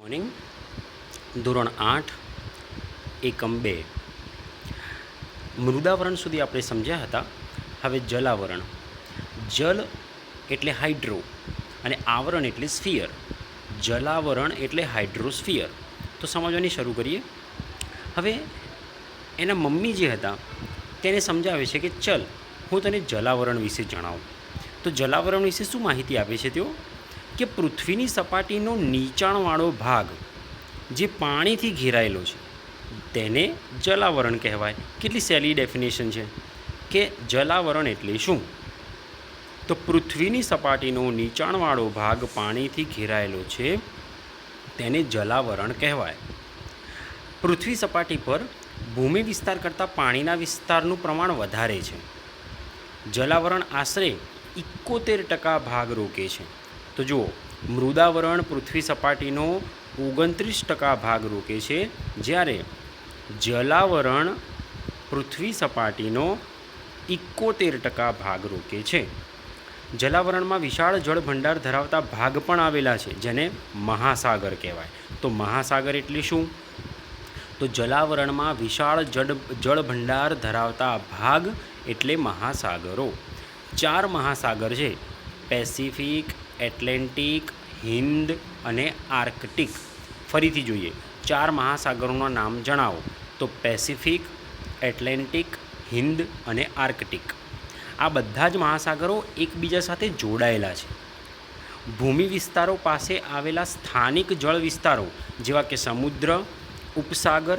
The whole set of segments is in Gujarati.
મોર્નિંગ. ધોરણ 8 એકમ 2 મૃદાવરણ સુધી આપણે સમજ્યા હતા. હવે જલાવરણ. જલ એટલે હાઇડ્રો અને આવરણ એટલે સ્ફિયર. જલાવરણ એટલે હાઇડ્રોસ્ફિયર. તો સમજવાની શરૂ કરીએ. હવે એના મમ્મી જે હતા તેને સમજાવે છે કે ચલ હું તને જલાવરણ વિશે જણાવું. તો જલાવરણ વિશે શું માહિતી આપે છે તેઓ? કે પૃથ્વીની સપાટીનો નીચાણવાળો ભાગ જે પાણીથી ઘેરાયેલો છે તેને જલાવરણ કહેવાય. કેટલી સહેલી ડેફિનેશન છે કે જલાવરણ એટલે શું? તો પૃથ્વીની સપાટીનો નીચાણવાળો ભાગ પાણીથી ઘેરાયેલો છે તેને જલાવરણ કહેવાય. પૃથ્વી સપાટી પર ભૂમિ વિસ્તાર કરતાં પાણીના વિસ્તારનું પ્રમાણ વધારે છે. જલાવરણ આશરે 71% ભાગ રોકે છે. તો જુઓ, મૃદાવરણ પૃથ્વી સપાટીનો 29% ભાગ રોકે છે, જ્યારે જલાવરણ પૃથ્વી સપાટીનો 71% ભાગ રોકે છે. જલાવરણમાં વિશાળ જળ ભંડાર ધરાવતા ભાગ પણ આવેલા છે, જેને મહાસાગર કહેવાય. તો મહાસાગર એટલે શું? તો જલાવરણમાં વિશાળ જળ ભંડાર ધરાવતા ભાગ એટલે મહાસાગરો. 4 મહાસાગર છે: પેસિફિક, એટલાન્ટિક, હિન્દ અને આર્કટિક. ફરીથી જોઈએ, 4 મહાસાગરોના નામ જણાવો. તો પેસિફિક, એટલાન્ટિક, હિન્દ અને આર્કટિક. આ બધા જ મહાસાગરો એકબીજા સાથે જોડાયેલા છે. ભૂમિ વિસ્તારો પાસે આવેલા સ્થાનિક જળ વિસ્તારો જેવા કે સમુદ્ર, ઉપસાગર,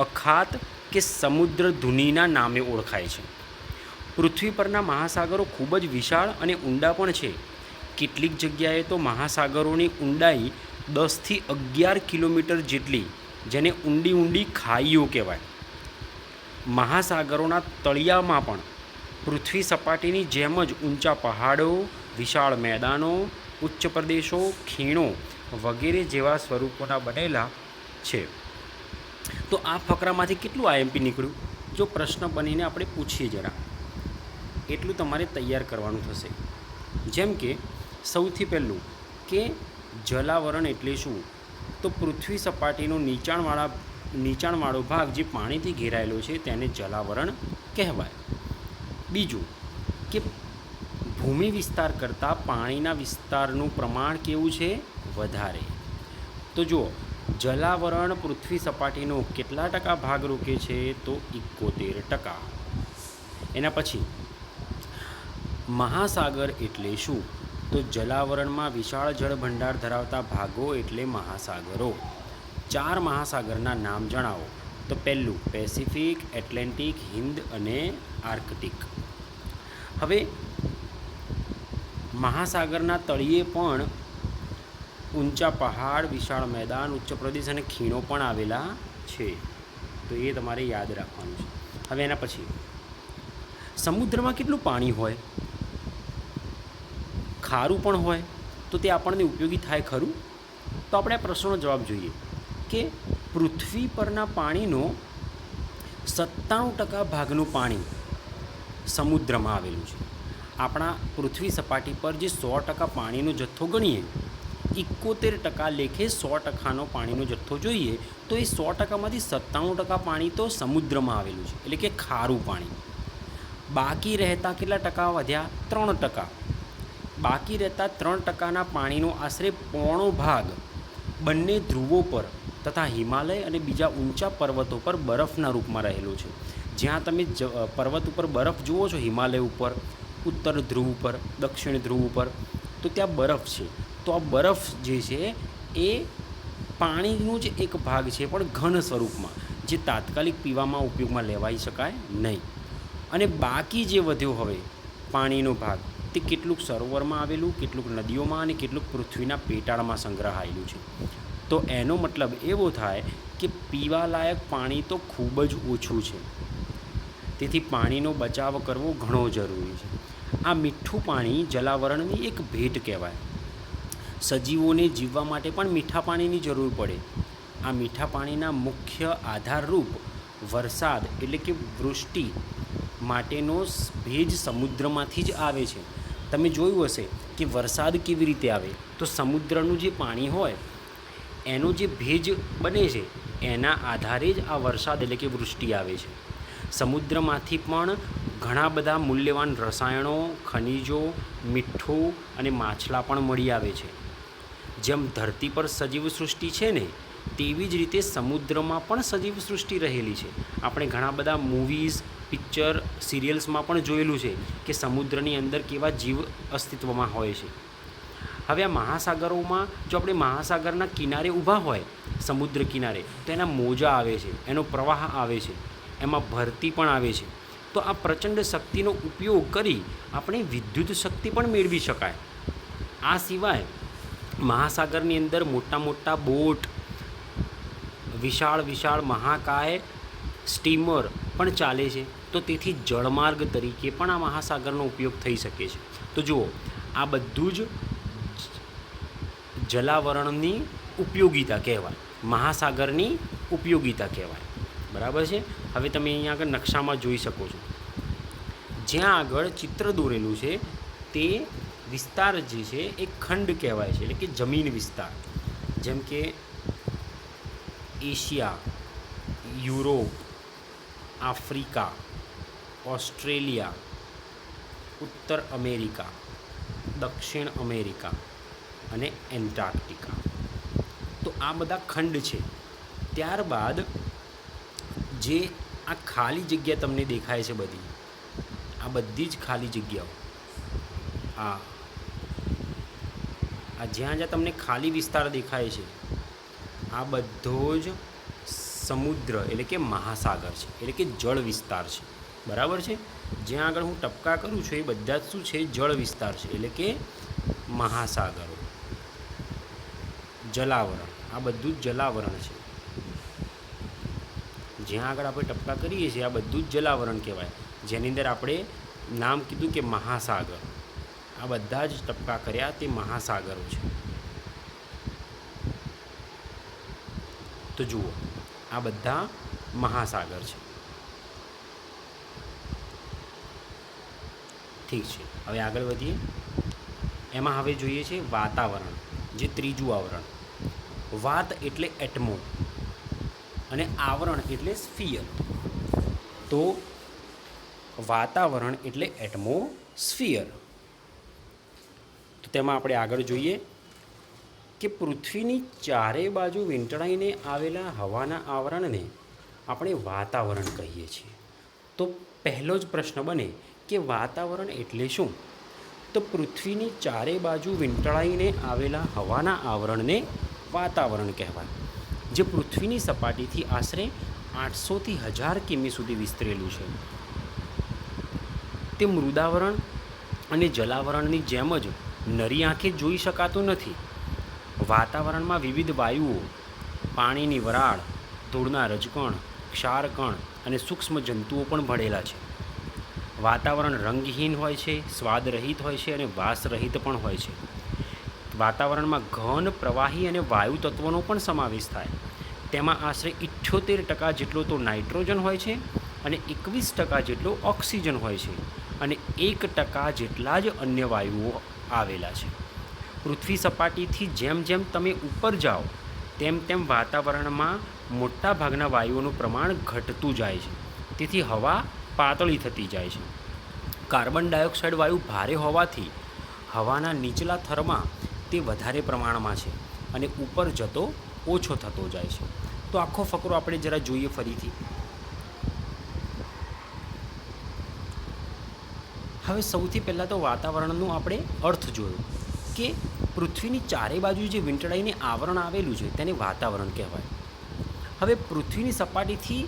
અખાત કે સમુદ્ર ધુનીના નામે ઓળખાય છે. પૃથ્વી પરના મહાસાગરો ખૂબ જ વિશાળ અને ઊંડા પણ છે. કેટલીક જગ્યાએ તો મહાસાગરોની ઊંડાઈ 10થી 11 કિલોમીટર જેટલી, જેને ઊંડી ખાઈઓ કહેવાય. મહાસાગરોના તળિયામાં પણ પૃથ્વી સપાટીની જેમ જ ઊંચા પહાડો, વિશાળ મેદાનો, ઉચ્ચ પ્રદેશો, ખીણો વગેરે જેવા સ્વરૂપોના બનેલા છે. તો આ ફકરામાંથી કેટલું આઈએમપી નીકળ્યું? જો પ્રશ્ન બનીને આપણે પૂછીએ જરા, એટલું તમારે તૈયાર કરવાનું થશે. જેમ કે સૌથી પહેલું કે જલાવરણ એટલે શું? તો પૃથ્વી સપાટીનો નીચાણવાળો ભાગ જે પાણીથી ઘેરાયેલો છે તેને જલાવરણ કહેવાય. બીજું કે ભૂમિ વિસ્તાર કરતાં પાણીના વિસ્તારનું પ્રમાણ કેવું છે? વધારે. તો જુઓ, જલાવરણ પૃથ્વી સપાટીનો કેટલા ટકા ભાગ રોકે છે? તો 71%. એના પછી મહાસાગર એટલે શું? તો જલાવરણમાં વિશાળ જળ ભંડાર ધરાવતા ભાગો એટલે મહાસાગરો. 4 મહાસાગરના નામ જણાવો. તો પહેલું પેસિફિક, એટલાન્ટિક, હિન્દ અને આર્કટિક. હવે મહાસાગરના તળિયે પણ ઊંચા પહાડ, વિશાળ મેદાન, ઉચ્ચ પ્રદેશ અને ખીણો પણ આવેલા છે. તો એ તમારે યાદ રાખવાનું છે. હવે એના પછી સમુદ્રમાં કેટલું પાણી હોય? ખારું પણ હોય. તો તે આપણને ઉપયોગી થાય ખરું? તો આપણે આ પ્રશ્નનો જવાબ જોઈએ કે પૃથ્વી પરના પાણીનો 97% ભાગનું પાણી સમુદ્રમાં આવેલું છે. આપણા પૃથ્વી સપાટી પર જે 100% પાણીનો જથ્થો ગણીએ, 71% લેખે 100%નો પાણીનો જથ્થો જોઈએ, તો એ 100%માંથી 97% પાણી તો સમુદ્રમાં આવેલું છે, એટલે કે ખારું પાણી. બાકી રહેતા કેટલા ટકા વધ્યા? 3%. બાકી રહેતા 3%ના પાણીનો આશરે પોણો ભાગ બંને ધ્રુવો પર તથા હિમાલય અને બીજા ઊંચા પર્વતો પર બરફના રૂપમાં રહેલો છે. જ્યાં તમે પર્વત ઉપર બરફ જુઓ છો, હિમાલય ઉપર, ઉત્તર ધ્રુવ ઉપર, દક્ષિણ ધ્રુવ ઉપર, તો ત્યાં બરફ છે. તો આ બરફ જે છે એ પાણીનો જ એક ભાગ છે, પણ ઘન સ્વરૂપમાં, જે તાત્કાલિક પીવામાં ઉપયોગમાં લેવાઈ શકાય નહીં. અને બાકી જે વધ્યો હવે પાણીનો ભાગ, તે કેટલુંક સરોવરમાં આવેલું, કેટલુંક નદીઓમાં અને કેટલુંક પૃથ્વીના પેટાળમાં સંગ્રહાયેલું છે. તો એનો મતલબ એવો થાય કે પીવાલાયક પાણી તો ખૂબ જ ઓછું છે. તેથી પાણીનો બચાવ કરવો ઘણો જરૂરી છે. આ મીઠું પાણી જલાવરણની એક ભેટ કહેવાય. સજીવોને જીવવા માટે પણ મીઠા પાણીની જરૂર પડે. આ મીઠા પાણીના મુખ્ય આધારરૂપ વરસાદ એટલે કે વૃષ્ટિ માટેનો ભેજ સમુદ્રમાંથી જ આવે છે. તમે જોયું હશે કે વરસાદ કેવી રીતે આવે? તો સમુદ્રનું જે પાણી હોય એનો જે ભેજ બને છે એના આધારે જ આ વરસાદ એટલે કે વૃષ્ટિ આવે છે. સમુદ્રમાંથી પણ ઘણા બધા મૂલ્યવાન રસાયણો, ખનિજો, મીઠું અને માછલા પણ મળી આવે છે. જેમ ધરતી પર સજીવ સૃષ્ટિ છે ને, તેવી જ રીતે સમુદ્રમાં પણ સજીવ સૃષ્ટિ રહેલી છે. આપણે ઘણા બધા મૂવીઝ, પિક્ચર, સિરિયલ્સમાં પણ જોયેલું છે કે સમુદ્રની અંદર કેવા જીવ અસ્તિત્વમાં હોય છે. હવે આ મહાસાગરોમાં જો આપણે મહાસાગરના કિનારે ઊભા હોય, સમુદ્ર કિનારે, તો એના મોજા આવે છે, એનો પ્રવાહ આવે છે, એમાં ભરતી પણ આવે છે. તો આ પ્રચંડ શક્તિનો ઉપયોગ કરી આપણે વિદ્યુત શક્તિ પણ મેળવી શકાય. આ સિવાય મહાસાગરની અંદર મોટા મોટા બોટ, વિશાળ વિશાળ મહાકાય સ્ટીમર પણ ચાલે છે. તો તેથી જળમાર્ગ તરીકે પણ આ મહાસાગરનો ઉપયોગ થઈ શકે છે. તો જુઓ, આ બધું જ જલાવરણની ઉપયોગિતા કહેવાય, મહાસાગરની ઉપયોગિતા કહેવાય. બરાબર છે. હવે તમે અહીંયા આગળ નકશામાં જોઈ શકો છો, જ્યાં આગળ ચિત્ર દોરેલું છે તે વિસ્તાર જે છે એ ખંડ કહેવાય છે, એટલે કે જમીન વિસ્તાર. જેમ કે એશિયા, યુરોપ, આફ્રિકા, ઓસ્ટ્રેલિયા, ઉત્તર અમેરિકા, દક્ષિણ અમેરિકા અને એન્ટાર્કટિકા. તો આ બધા ખંડ છે. ત્યારબાદ જે આ ખાલી જગ્યા તમને દેખાય છે બધી, આ બધી જ ખાલી જગ્યાઓ, આ જ્યાં જ્યાં તમને ખાલી વિસ્તાર દેખાય છે, આ બધો જ સમુદ્ર એટલે કે મહાસાગર છે, એટલે કે જળ વિસ્તાર છે. બરાબર છે. જ્યાં આગળ હું ટપકા કરું છું એ બધા જ શું છે? જળ વિસ્તાર છે, એટલે કે મહાસાગરો, જલાવરણ. આ બધું જ જલાવરણ છે. જ્યાં આગળ આપણે ટપકા કરીએ છીએ આ બધું જ જલાવરણ કહેવાય, જેની અંદર આપણે નામ કીધું કે મહાસાગર. આ બધા જ ટપકા કર્યા તે મહાસાગરો છે. તો જુઓ, આ બધા મહાસાગર છે. ઠીક છે. હવે આગળ વધીએ. એમાં હવે જોઈએ છે વાતાવરણ, જે ત્રીજું આવરણ. વાત એટલે એટમો અને આવરણ એટલે સ્ફિયર. તો વાતાવરણ એટલે એટમોસ્ફિયર. તો તેમાં આપણે આગળ જોઈએ કે પૃથ્વીની ચારે બાજુ વીંટળાઈને આવેલા હવાના આવરણને આપણે વાતાવરણ કહીએ છીએ. તો પહેલો જ પ્રશ્ન બને કે વાતાવરણ એટલે શું? તો પૃથ્વીની ચારે બાજુ વીંટળાઈને આવેલા હવાના આવરણને વાતાવરણ કહેવાય, જે પૃથ્વીની સપાટીથી આશરે 800થી 1000 કિમી સુધી વિસ્તરેલું છે. તે મૃદાવરણ અને જલાવરણની જેમ જ નરી આંખે જોઈ શકાતું નથી. વાતાવરણમાં વિવિધ વાયુઓ, પાણીની વરાળ, ધૂળના રજકણ, ક્ષારકણ અને સૂક્ષ્મ જંતુઓ પણ ભળેલા છે. વાતાવરણ રંગહીન હોય છે, સ્વાદરહિત હોય છે અને વાસરહિત પણ હોય છે. વાતાવરણમાં ઘન, પ્રવાહી અને વાયુ તત્વોનો પણ સમાવેશ થાય. તેમાં આશરે 78% જેટલો તો નાઇટ્રોજન હોય છે અને 21% જેટલો ઓક્સિજન હોય છે અને 1% જેટલા જ અન્ય વાયુઓ આવેલા છે. પૃથ્વી સપાટીથી જેમ જેમ તમે ઉપર જાઓ તેમ તેમ વાતાવરણમાં મોટા ભાગના વાયુઓનું પ્રમાણ ઘટતું જાય છે. તેથી હવા પાતળી થતી જાય છે. કાર્બન ડાયોક્સાઇડ વાયુ ભારે હોવાથી હવાના નીચલા થરમાં તે વધારે પ્રમાણમાં છે અને ઉપર જતો ઓછો થતો જાય છે. તો આખો ફકરો આપણે જરા જોઈએ ફરીથી. હવે સૌથી પહેલાં તો વાતાવરણનું આપણે અર્થ જોયો કે પૃથ્વીની ચારે બાજુ જે વીંટળાઈને આવરણ આવેલું છે તેને વાતાવરણ કહેવાય. હવે પૃથ્વીની સપાટીથી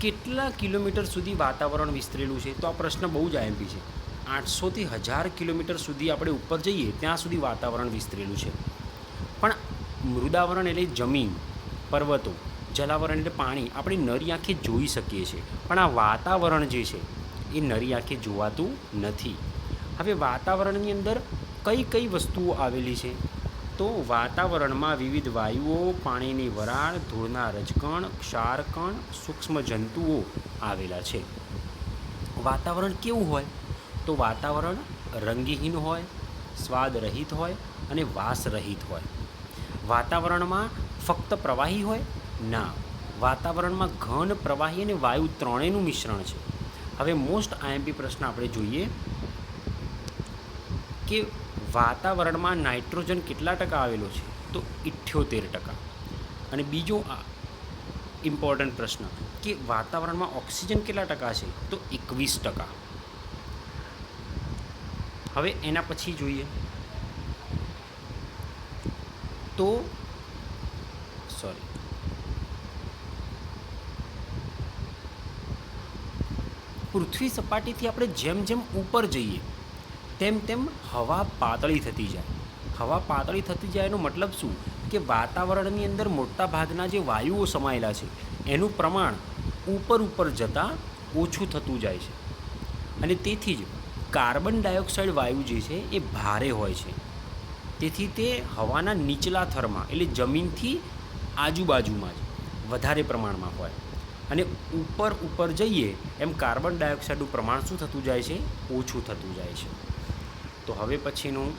કેટલા કિલોમીટર સુધી વાતાવરણ વિસ્તરેલું છે? તો આ પ્રશ્ન બહુ જ આઈએમપી છે. 800થી 1000 કિલોમીટર સુધી આપણે ઉપર જઈએ ત્યાં સુધી વાતાવરણ વિસ્તરેલું છે. પણ મૃદાવરણ એટલે જમીન, પર્વતો, જલાવરણ એટલે પાણી આપણે નરી આંખે જોઈ શકીએ છીએ, પણ આ વાતાવરણ જે છે એ નરી આંખે જોવાતું નથી. હવે વાતાવરણની અંદર કઈ કઈ વસ્તુઓ આવેલી છે? તો વાતાવરણમાં વિવિધ વાયુઓ, પાણીની વરાળ, ધૂળના રજકણ, ક્ષારકણ, સૂક્ષ્મ જંતુઓ આવેલા છે. વાતાવરણ કેવું હોય? તો વાતાવરણ રંગહીન હોય, સ્વાદરહિત હોય અને વાસરહિત હોય. વાતાવરણમાં ફક્ત પ્રવાહી હોય? ના, વાતાવરણમાં ઘન, પ્રવાહી અને વાયુ ત્રણેયનું મિશ્રણ છે. હવે મોસ્ટ આઈએમપી પ્રશ્ન આપણે જોઈએ કે વાતાવરણમાં નાઇટ્રોજન કેટલા ટકા આવેલો છે? તો 78%. અને બીજો ઇમ્પોર્ટન્ટ પ્રશ્ન કે વાતાવરણમાં ઓક્સિજન કેટલા ટકા છે? તો 21%. હવે એના પછી જોઈએ તો પૃથ્વી સપાટીથી આપણે જેમ જેમ ઉપર જઈએ તેમ તેમ હવા પાતળી થતી જાય. હવા પાતળી થતી જાય એનો મતલબ શું? કે વાતાવરણની અંદર મોટા ભાગના જે વાયુઓ સમાયેલા છે એનું પ્રમાણ ઉપર જતાં ઓછું થતું જાય છે. અને તેથી જ કાર્બન ડાયોક્સાઇડ વાયુ જે છે એ ભારે હોય છે. તેથી તે હવાના નીચલા થરમાં એટલે જમીનથી આજુબાજુમાં જ વધારે પ્રમાણમાં હોય. અને ઉપર જઈએ એમ કાર્બન ડાયોક્સાઇડનું પ્રમાણ શું થતું જાય છે? ઓછું થતું જાય છે. તો હવે પછીનું